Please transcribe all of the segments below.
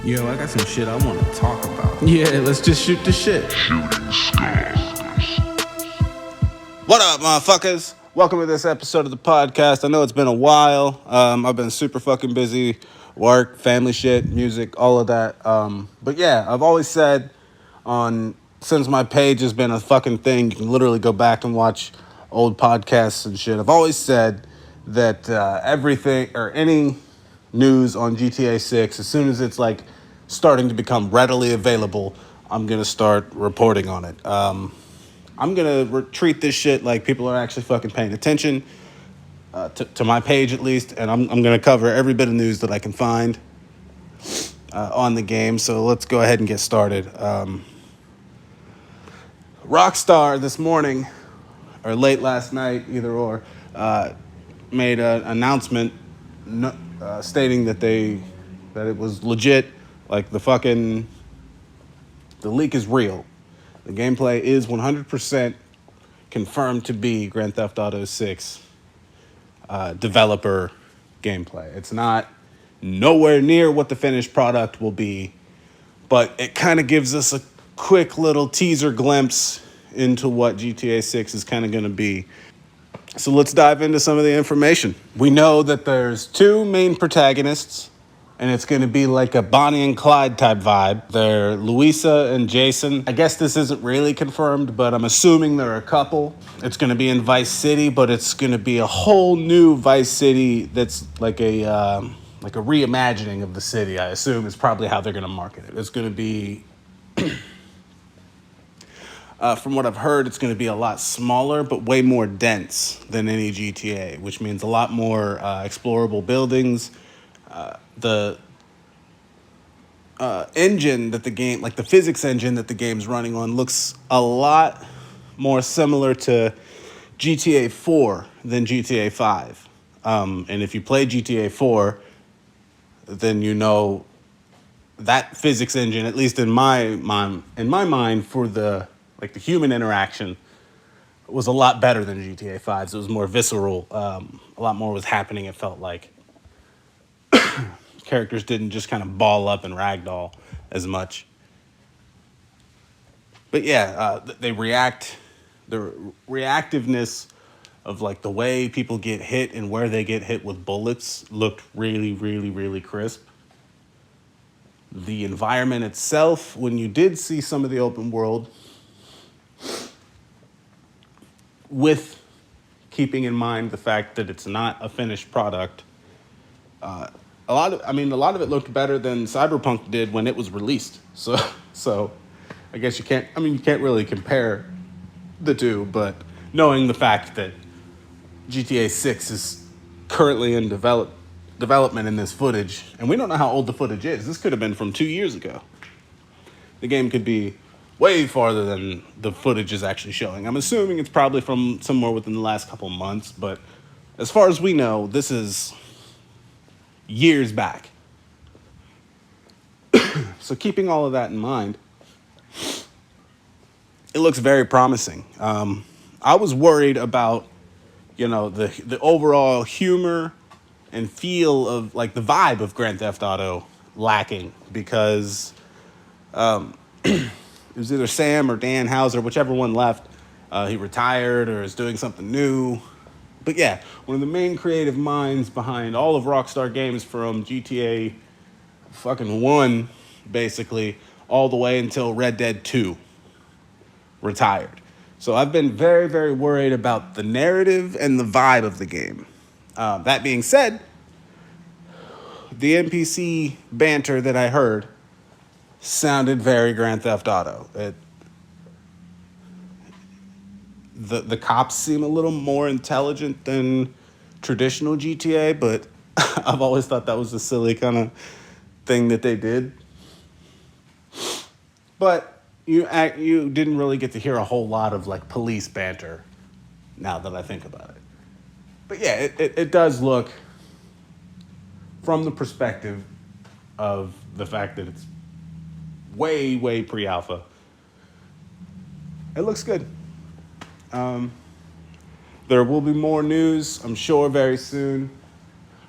Yo, I got some shit I want to talk about. Yeah, let's just shoot the shit. What up, motherfuckers? Welcome to this episode of the podcast. I know it's been a while. I've been super fucking busy. Work, family shit, music, all of that. But yeah, I've always said since my page has been a fucking thing, you can literally go back and watch old podcasts and shit. I've always said that everything or any news on GTA 6, as soon as it's like starting to become readily available, I'm going to start reporting on it. I'm going to treat this shit like people are actually fucking paying attention to my page at least, and I'm going to cover every bit of news that I can find on the game. So let's go ahead and get started. Rockstar this morning, or late last night, either or, made an announcement stating that it was legit, like the leak is real. The gameplay is 100% confirmed to be Grand Theft Auto 6 developer gameplay. It's not nowhere near what the finished product will be, but it kind of gives us a quick little teaser glimpse into what GTA 6 is kind of going to be. So let's dive into some of the information. We know that there's two main protagonists, and it's going to be like a Bonnie and Clyde type vibe. They're Louisa and Jason. I guess this isn't really confirmed, but I'm assuming they're a couple. It's going to be in Vice City, but it's going to be a whole new Vice City that's like a reimagining of the city, I assume, is probably how they're going to market it. It's going to be... from what I've heard, it's going to be a lot smaller, but way more dense than any GTA, which means a lot more explorable buildings. The engine that the game, like the physics engine that the game's running on, looks a lot more similar to GTA 4 than GTA 5. And if you play GTA 4, then you know that physics engine, at least in my mind, for the human interaction, was a lot better than GTA 5's. It was more visceral. A lot more was happening, it felt like. Characters didn't just kind of ball up and ragdoll as much. But yeah, the reactiveness of like the way people get hit and where they get hit with bullets looked really, really, really crisp. The environment itself, when you did see some of the open world, with keeping in mind the fact that it's not a finished product, a lot of it looked better than Cyberpunk did when it was released. So I guess you can't really compare the two, but knowing the fact that GTA 6 is currently in development in this footage, and we don't know how old the footage is. This could have been from 2 years ago. The game could be way farther than the footage is actually showing. I'm assuming it's probably from somewhere within the last couple months, but as far as we know, this is years back. So keeping all of that in mind, it looks very promising. I was worried about, the overall humor and feel of like the vibe of Grand Theft Auto lacking, because it was either Sam or Dan Houser, whichever one left. He retired or is doing something new. But yeah, one of the main creative minds behind all of Rockstar Games, from GTA fucking 1, basically, all the way until Red Dead 2, retired. So I've been very, very worried about the narrative and the vibe of the game. That being said, the NPC banter that I heard sounded very Grand Theft Auto. The cops seem a little more intelligent than traditional GTA, but I've always thought that was a silly kind of thing that they did. But you didn't really get to hear a whole lot of like police banter, now that I think about it. But yeah, it does look, from the perspective of the fact that it's way, way pre-alpha, it looks good. There will be more news, I'm sure, very soon.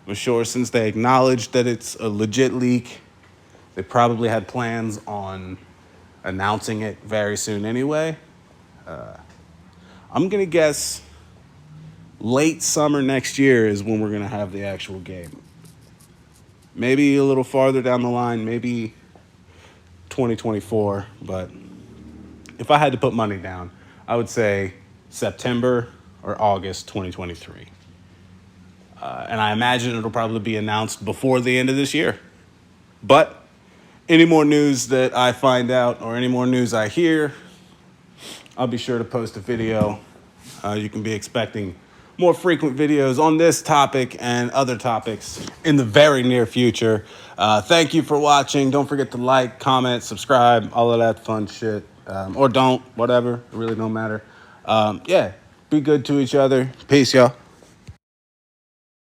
I'm sure, since they acknowledged that it's a legit leak, They probably had plans on announcing it very soon anyway. I'm going to guess late summer next year is when we're going to have the actual game. Maybe a little farther down the line, maybe 2024. But if I had to put money down, I would say September or August 2023. And I imagine it'll probably be announced before the end of this year. But any more news that I find out or any more news I hear, I'll be sure to post a video. You can be expecting more frequent videos on this topic and other topics in the very near future. Thank you for watching. Don't forget to like, comment, subscribe, all of that fun shit. Or don't, whatever. It really don't matter. Yeah, be good to each other. Peace, y'all.